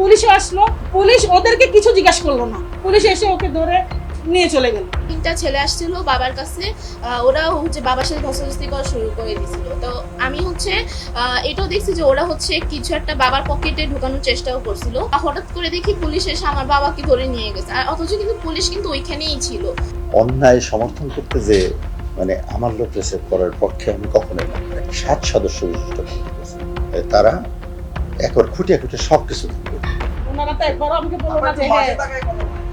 পুলিশও আসলো, পুলিশ ওদেরকে কিছু জিজ্ঞাসা করলো না, পুলিশ এসে ওকে ধরে নিয়ে চলে গেল। তিনটা ছেলে আসছিল বাবার কাছে, ওরা হচ্ছে বাবার সাথে ধস্তাধস্তি করা শুরু করে দিয়েছিল। তো আমি হচ্ছে এটাও দেখছি যে ওরা হচ্ছে কিছু একটা বাবার পকেটে ঢোকানোর চেষ্টাও করছিল। হঠাৎ করে দেখি পুলিশ এসে আমার বাবাকে ধরে নিয়ে গেছে, আর অথচ কিন্তু পুলিশ কিন্তু ওইখানেই ছিল। অন্যায় সমর্থন করতে যে আমার লোক রিসেভ করার পক্ষে আমি কখনোই না। 7 সদস্য বিশিষ্ট কমিটি আছে। তারা একবার খুঁটিয়ে খুঁটিয়ে সবকিছু দেখবে। ওনারা তো একবারও আমাকে বললো না যে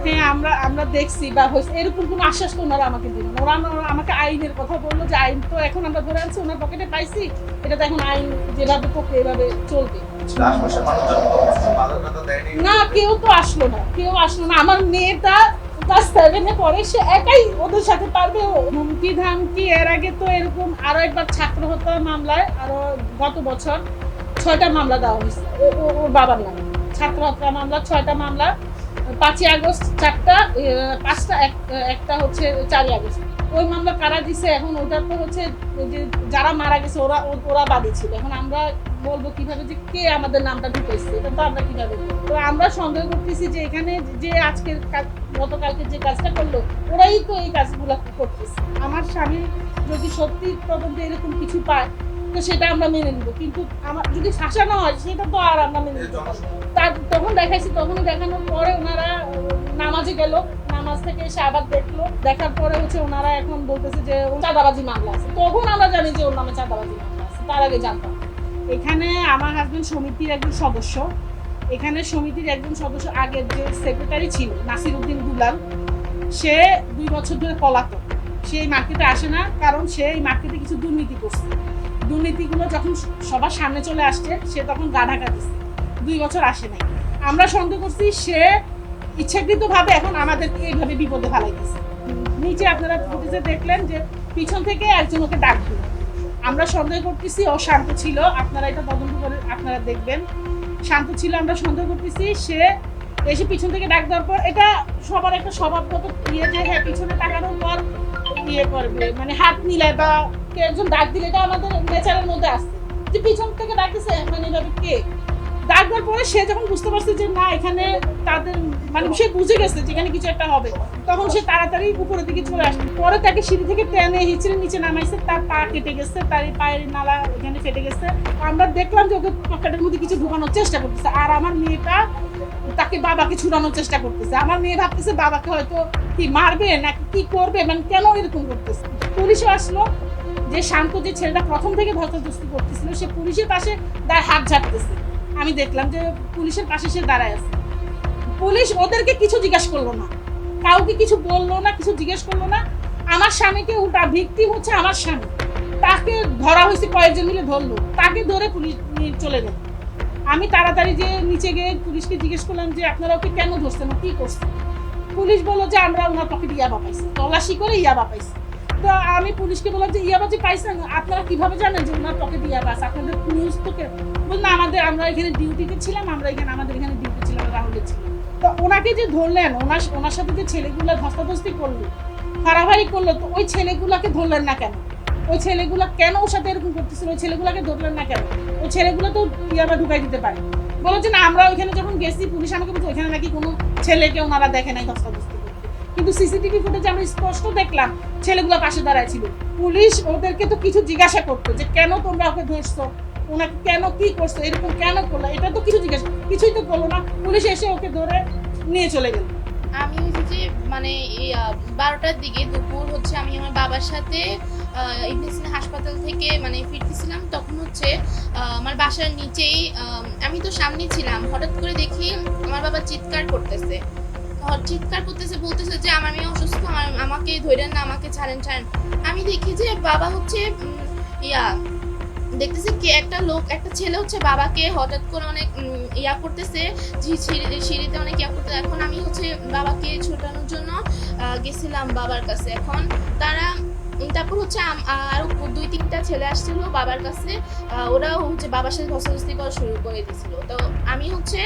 হ্যাঁ আমরা দেখছি বা হয়েছে, এরকম কোনো আশ্বাস তো ওনারা আমাকে দিল না। ওরা আমাকে আইনের কথা বললো যে আইন তো এখন আমরা ধরে আনছি, ওনার পকেটে পাইছি, এটা তো এখন আইন যেভাবে পক্ষে এভাবে চলবে। না, কেউ তো আসলো না, কেউ আসলো না। আমার মেয়েটা ক্লাস 7-এ পড়ে, সে একাই ওদের সাথে পারবে। হুমকি ধামকি এর আগে তো এরকম আরো একবার ছাত্র হত্যা মামলায় আরো গত বছর 6টা মামলা দেওয়া হয়েছে ওর বাবার নামে। ছাত্র হত্যা মামলা 6টা মামলা, 5ই আগস্ট 4টা, 5টা, একটা হচ্ছে 4ই আগস্ট। ওই মামলা কারা দিছে এখন, ওটা তো হচ্ছে যে যারা মারা গেছে ওরা বাদী ছিল। এখন আমরা বলবো কিভাবে যে কে আমাদের নামটা ঢুকেছে, এটা তো আমরা কিভাবে বলবো? তো আমরা সন্দেহ করতেছি যে এখানে যে আজকের গতকালকে যে কাজটা করলো, ওরাই তো এই কাজগুলো করতেছে। আমার স্বামী যদি সত্যি তদন্তে এরকম কিছু পায় তো সেটা আমরা মেনে নিব, কিন্তু আমার যদি ফাঁসানো হয় সেটা তো আর আমরা মেনে নিব। তার তখন দেখাইছি, তখন দেখানোর পরে ওনারা নামাজে গেল, নামাজ থেকে এসে আবার দেখলো, দেখার পরে হচ্ছে ওনারা এখন বলতেছে যে চাঁদাবাজি মামলা আছে। তখন আমরা জানি যে ওর নামে চাঁদাবাজি মামলা আছে, তার আগে জানতাম। এখানে আমার হাজবেন্ড সমিতির একজন সদস্য, এখানে সমিতির একজন সদস্য আগের যে সেক্রেটারি ছিল নাসির উদ্দিন দুলাল, সে 2 বছর ধরে পলাতক। সে এই মার্কেটে আসে না, কারণ সে এই মার্কেটে কিছু দুর্নীতি করছে। দুর্নীতিগুলো যখন সবার সামনে চলে আসছে, সে তখন গা ঢাকা দিচ্ছে, 2 বছর আসে নাই। আমরা সন্দেহ করছি সে ইচ্ছাকৃতভাবে এখন আমাদেরকে এইভাবে বিপদে ফেলাই দিচ্ছে। নিচে আপনারা ফুটেজে দেখলেন যে পিছন থেকে একজন ওকে ডাক দিল। আমরা সন্দেহ করতেছি ও শান্ত ছিল, আপনারা এটা তদন্ত করে আপনারা দেখবেন। শান্ত ছিল, আমরা সন্দেহ করতেছি সে এসে পিছন থেকে ডাক দেওয়ার পর, এটা সবার একটা স্বভাবগত ইয়ে যে হ্যাঁ পিছনে তাকানোর পর ইয়ে করবে, মানে হাত মিলায় বা কে একজন ডাক দিলে, এটা আমাদের নেচারের মধ্যে আসছে যে পিছন থেকে ডাকতেছে, মানে এভাবে কে ডাক দেওয়ার পরে সে যখন বুঝতে পারছে যে না এখানে তাদের মানে সে বুঝে গেছে যেখানে কিছু একটা হবে, তখন সে তাড়াতাড়ি উপরের দিকে চলে আসছে। পরে তাকে সিঁড়ি থেকে টেনে হিচড়ে নিচে নামাইছে, তার পা কেটে গেছে, তার পায়ের নালা এখানে ফেটে গেছে। আমরা দেখলাম যে ওকে পকেটের মধ্যে কিছু ঢুকানোর চেষ্টা করতেছে, আর আমার মেয়েটা তাকে বাবাকে ছুড়ানোর চেষ্টা করতেছে। আমার মেয়ে ভাবতেছে বাবাকে হয়তো কি মারবে নাকি কি করবে, মানে কেন এরকম করতেছে। পুলিশও আসলো, যে শান্ত যে ছেলেটা প্রথম থেকে ধস্তাধস্তি করতেছিল সে পুলিশের পাশে তার হাত ঝাড়তেছে। আমি দেখলাম যে পুলিশের পাশে সে দাঁড়ায় আছে। পুলিশ ওদেরকে কিছু জিজ্ঞাসা করলো না, কাউকে কিছু বললো না, কিছু জিজ্ঞেস করলো না। আমার স্বামীকে উল্টা ভিকটিম হচ্ছে আমার স্বামী, তাকে ধরা হয়েছে, কয়েকজন মিলে ধরলো, তাকে ধরে পুলিশ নিয়ে চলে গেল। আমি তাড়াতাড়ি যে নিচে গিয়ে পুলিশকে জিজ্ঞেস করলাম যে আপনারা ওকে কেন ধরছেন, কি করছেন? পুলিশ বললো যে আমরা ওনার পকেটে ইয়াবা পাইছি, তল্লাশি করে ইয়াবা পাইছি। তো আমি পুলিশকে বললাম যে ইয়াবা যে পাইছেন আপনারা কিভাবে জানেন যে ওনার পকেটে ইয়াবা আছে, আপনাদের নিউজ তো বললাম আমরা এখানে ডিউটিতে ছিলাম, আমাদের এখানে ডিউটি ছিলাম, রাহুলের ছিল। তো ওনাকে যে ধরলেন, ওনার সাথে যে ছেলেগুলা ধস্তাধস্তি করলো, ফাড়াফাড়ি করলো, তো ওই ছেলেগুলাকে ধরলেন না কেন? ওই ছেলেগুলা কেন ওর সাথে এরকম করতেছিল, ওই ছেলেগুলাকে ধরলেন না কেন? ওই ছেলেগুলো তো ইয়াবা ঢুকাই দিতে পারে। বলো যে না আমরা ওইখানে যখন গেছি, পুলিশ আমাকে বলছে ওইখানে নাকি কোনো ছেলেকে ওনারা দেখে নাই ধস্তাধস্তি করতে, কিন্তু সিসিটিভি ফুটেজে আমরা স্পষ্ট দেখলাম ছেলেগুলো পাশে দাঁড়ায় ছিল। পুলিশ ওদেরকে তো কিছু জিজ্ঞাসা করতো যে কেন তোমরা ওকে ধরছো, ওনাকে কেন কি করছো, এরকম কেন করলো, এটা তো কিছু জিজ্ঞাসা, কিছুই তো করলো না। পুলিশ এসে ওকে ধরে নিয়ে চলে গেল। আমি হচ্ছে যে মানে 12টার দিকে দুপুর হচ্ছে আমি আমার বাবার সাথে ইবনেসিনা হাসপাতাল থেকে মানে ফিরতেছিলাম, তখন হচ্ছে আমার বাসার নিচেই আমি তো সামনে ছিলাম, হঠাৎ করে দেখি আমার বাবা চিৎকার করতেছে, বলতেছে যে আমার মেয়ে অসুস্থ, আমাকে ধরেন না, আমাকে ছাড়েন। আমি দেখি যে বাবা হচ্ছে দেখতেছে কি একটা ছেলে হচ্ছে বাবাকে হঠাৎ করে অনেক করতেছে, সিঁড়িতে অনেক করতেছে। এখন আমি হচ্ছে বাবাকে ছোটানোর জন্য গেছিলাম বাবার কাছে। এখন তারপর হচ্ছে আরো 2-3টা ছেলে আসছিল বাবার কাছে, ওরা হচ্ছে বাবার সাথে ধস্তাধস্তি করা শুরু করে দিয়েছিল। তো আমি হচ্ছে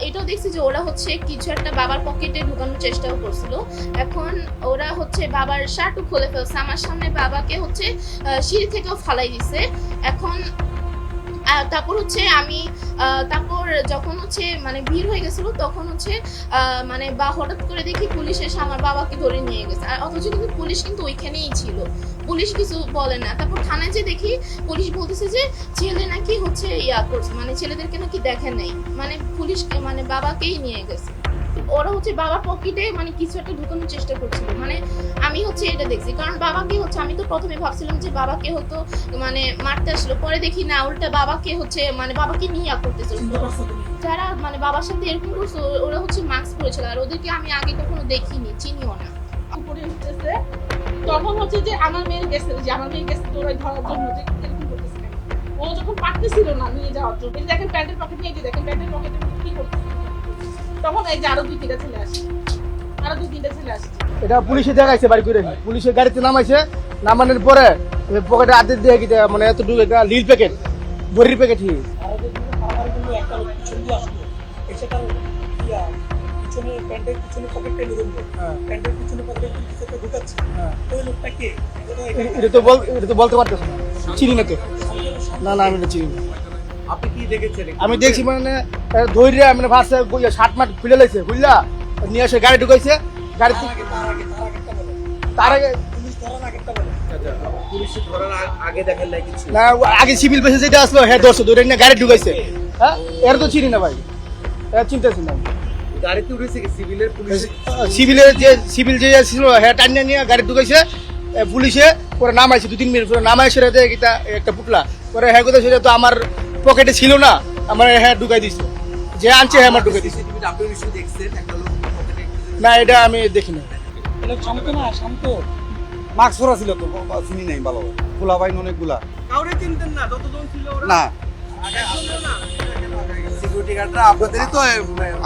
এটাও দেখছি যে ওরা হচ্ছে কিছু একটা বাবার পকেটে ঢুকানোর চেষ্টাও করছিল। এখন ওরা হচ্ছে বাবার শার্টও খুলে ফেলছে, আমার সামনে বাবাকে হচ্ছে সিঁড়ি থেকেও ফালাই দিছে। এখন তারপর হচ্ছে আমি তারপর যখন হচ্ছে মানে ভিড় হয়ে গেছিল তখন হচ্ছে মানে বা হঠাৎ করে দেখি পুলিশ এসে আমার বাবাকে ধরে নিয়ে গেছে, আর অথচ কিন্তু পুলিশ কিন্তু ওইখানেই ছিল, পুলিশ কিছু বলে না। তারপর থানায় যে দেখি পুলিশ বলতেছে যে ছেলে নাকি হচ্ছে ইয়া করছে, মানে ছেলেদেরকে নাকি দেখে নেই, মানে পুলিশকে মানে বাবাকেই নিয়ে গেছে। ওরা হচ্ছে বাবার পকেটে মানে কিছু একটা ঢুকানোর চেষ্টা করছিল, মানে আমি হচ্ছে এটা দেখছি, কারণ বাবাকে হচ্ছে আমি তো প্রথমে ভাবছিলাম যে বাবাকে হয়তো মানে মারতে আসলো, পরে দেখি না উল্টা বাবাকে হচ্ছে মানে বাবাকে নিয়ে করতেছিল। যারা মানে বাবার সাথে এরকম করছে ওরা হচ্ছে মাস্ক পরেছিল, আর ওদেরকে আমি আগে কখনো দেখিনি, চিনিও না। উপরে উঠতেছে তখন হচ্ছে যে আমার মেয়ে গেছে, যে আমার মেয়ে গেছে তোরা ধরার জন্য যে এরকম করতেছে কেন? ও যখন পারতেছিল না নিয়ে যাওয়ার জন্য, এই দেখেন প্যান্টের পকেট নিয়ে গিয়ে দেখেন প্যান্টের পকেটে কি করতেছে, তখন এই যে আরো 2-3টা ছেলে আসে, আরো 2-3টা ছেলে আসছে। এটা পুলিশে দেখাইছে বাড়ি করে, পুলিশের গাড়িতে নামাইছে, নামানোর পরে পকেটে আদেশ দিয়ে গিয়ে মানে এতটুকু একটা নীল প্যাকেট, বড়ির প্যাকেট হি এটা তো বলতে পারতেছে না, চিনি না তো। না আমি এটা চিনি না। আপনি কি দেখেছেন? আমি দেখছি মানে ধৈর্য মানে ভাষা শার্ট মাঠ খুলে লাইছে, বুঝলা, নিয়ে এসে গাড়ি ঢুকাইছে, গাড়ি তার আগে পুলিশ ধরার আগে দেখেন নাই কিছু? না, আগে সিভিল বেসে যেটা আসলো হ্যাঁ দর্শক ধরে নিয়ে গাড়ি ঢুকাইছে। হ্যাঁ এর তো চিনি না ভাই, এর চিন্তাছি না। গাড়িতে উঠেছে কি সিভিলের? পুলিশ সিভিল যে ছিল হ্যাঁ টানিয়ে নিয়ে গাড়ি ঢুকাইছে পুলিশে, পরে নামাইছে 2-3 মিনিট পরে নামাইছে একটা পুটলা, পরে হ্যাঁ কোথায় সেটা তো আমার পকেটে ছিল না, আমার হ্যাঁ ঢুকাই দিচ্ছে, যে আনছে হ্যাঁ আমার ঢুকাই দিচ্ছে। সিসিটিভিতে আপনি নিশ্চয়ই দেখছেন একটা লোক পকেটে না এটা আমি দেখি না। শান্ত মাস্ক পরা ছিল তো, চিনি নাই ভালো, খোলা বাইন অনেকগুলা কাউরে চিনতেন না যতজন ছিল ওরা? না। সিকিউরিটি গার্ডরা আপনাদেরই তো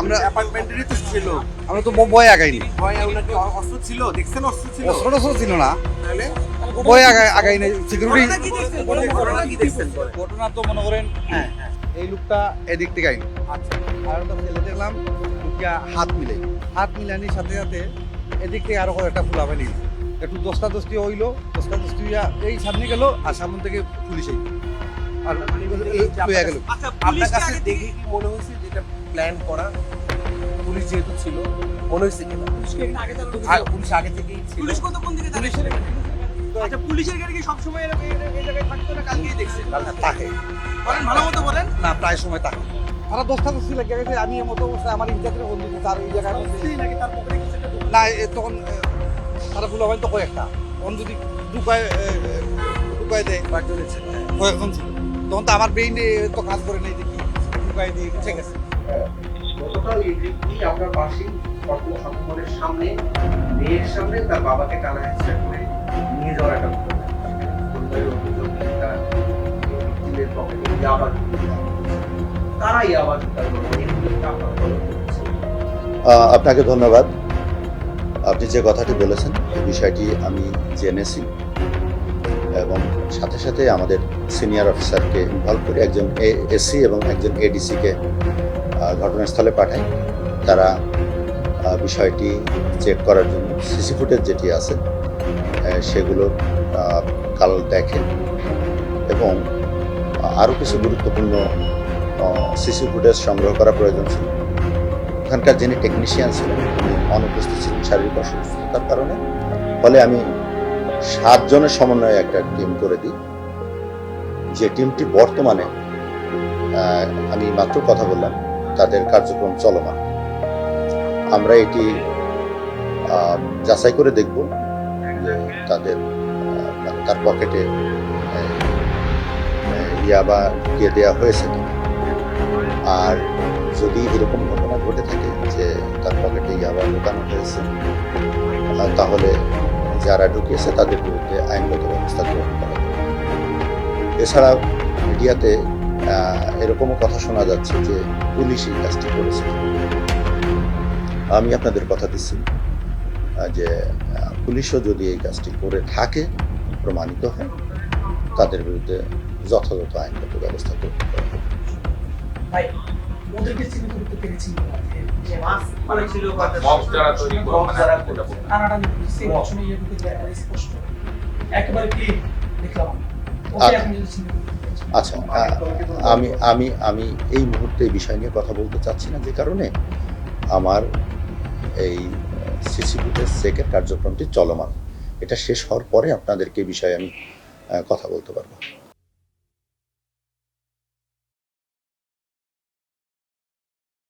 আমরা অ্যাপার্টমেন্টেরই তো ছিল। আমরা তো ভয় আগাইনি, ভয় ওনার কি অস্ত্র ছিল? দেখছেন অস্ত্র ছিল? ছোট ছিল না, তাহলে ভয় আগাই নাই সিকিউরিটি। ঘটনা কি দেখছেন? ঘটনা কি দেখছেন? ঘটনা তো মনে করেন এই লোকটা এদিক থেকে আইন, আচ্ছা আর একটা ছেলে দেখলাম লোকটা হাত মিলানির সাথে সাথে এদিক থেকে আরো একটা খোলা বাইনি, একটু দশটা দশটি হইলো, এই সামনে গেল আর সামনে থেকে পুলিশ আইল আর লইয়া গেল। আচ্ছা আপনার কাছে দেখে কি মনে হয়েছে যেটা প্ল্যান করা? পুলিশ যেহেতু ছিল মনে হয়েছে কিনা? পুলিশ আগে থেকেই ছিল। পুলিশ কতক্ষণ থেকে পুলিশের? আচ্ছা পুলিশের গাড়ি কি সবসময় এই জায়গায় থাকতো না কালকেই দেখছেন? তাকে বলেন ভালো মতো বলেন। না, প্রায় সময় তাকে তারা দশটা দশটি লেগে গেছে, আমি এর মতো অবস্থায় আমার ইনচার্জের বন্ধু তার এই জায়গায় নাকি তার পকেটে কিছু একটা না তখন তারা ভুল হয় তো কয়েকটা তখন যদি ঢুকায় দেয় কয়েকজন ছিল, তখন তো আমার ব্রেইনে তো কাজ করে নেই দেখি ঢুকায় দিয়ে ঠিক আছে। গতকাল এই ব্যক্তি আপনার পাশেই কর্পোরেট সম্মেলনের সামনে মেয়ের সামনে তার বাবাকে টানা হেঁচড়া করে নিয়ে যাওয়ার একটা ঘটনা। পরিবারের অভিযোগ তারা ব্যক্তিদের পকেটে ইয়াবা তারা ইয়াবা জোগাড় করে আপনার তদন্ত করছে। আপনাকে ধন্যবাদ। আপনি যে কথাটি বলেছেন এই বিষয়টি আমি জেনেছি এবং সাথে সাথে আমাদের সিনিয়র অফিসারকে ইনভলভ করে একজন এসি এবং একজন এডিসিকে ঘটনাস্থলে পাঠাই। তারা বিষয়টি চেক করার জন্য সিসি ফুটেজ যেটি আছে সেগুলো কাল দেখেন এবং আরও কিছু গুরুত্বপূর্ণ সিসি ফুটেজ সংগ্রহ করা প্রয়োজন ছিল। ওখানকার যিনি টেকনিশিয়ান ছিলেন তিনি অনুপস্থিত ছিলেন শারীরিক অসুস্থতার কারণে, ফলে আমি 7 জনের সমন্বয়ে একটা টিম করে দিই, যে টিমটি বর্তমানে আমি মাত্র কথা বললাম তাদের কার্যক্রম চলমান। আমরা এটি যাচাই করে দেখব যে তাদের তার পকেটে ইয়াবা ঢুকিয়ে দেওয়া হয়েছে কিনা, আর যদি এরকম ঘটনা ঘটে থাকে যে তার পকেটে ইয়াবা ঢোকানো হয়েছে তাহলে যারা ঢুকিয়েছে তাদের বিরুদ্ধে আইনগত ব্যবস্থা গ্রহণ করা হবে। এছাড়া মিডিয়াতে এরকমও কথা শোনা যাচ্ছে যে পুলিশ এই কাজটি করেছে। আমি আপনাদের কথা দিচ্ছি যে পুলিশও যদি এই কাজটি করে থাকে প্রমাণিত হয় তাদের বিরুদ্ধে যথাযথ আইনগত ব্যবস্থা গ্রহণ করা হবে। ওদেরকে চিহ্নিত করতে পেরেছি যে মানে ছিল বক্স যারা তৈরি করে টানাটানি সেই অপশনে ইয়ে ঢুকে যায় স্পষ্ট একেবারে ক্লিন দেখলাম ওকে এখন যদি চিহ্নিত করতে পেরেছি আচ্ছা, আমি আমি আমি এই মুহূর্তে এই বিষয় নিয়ে কথা বলতে চাচ্ছি না, যে কারণে আমার এই সিসি ফুটেজ চেকের কার্যক্রমটি চলমান। এটা শেষ হওয়ার পরে আপনাদেরকে এই বিষয়ে আমি কথা বলতে পারবো।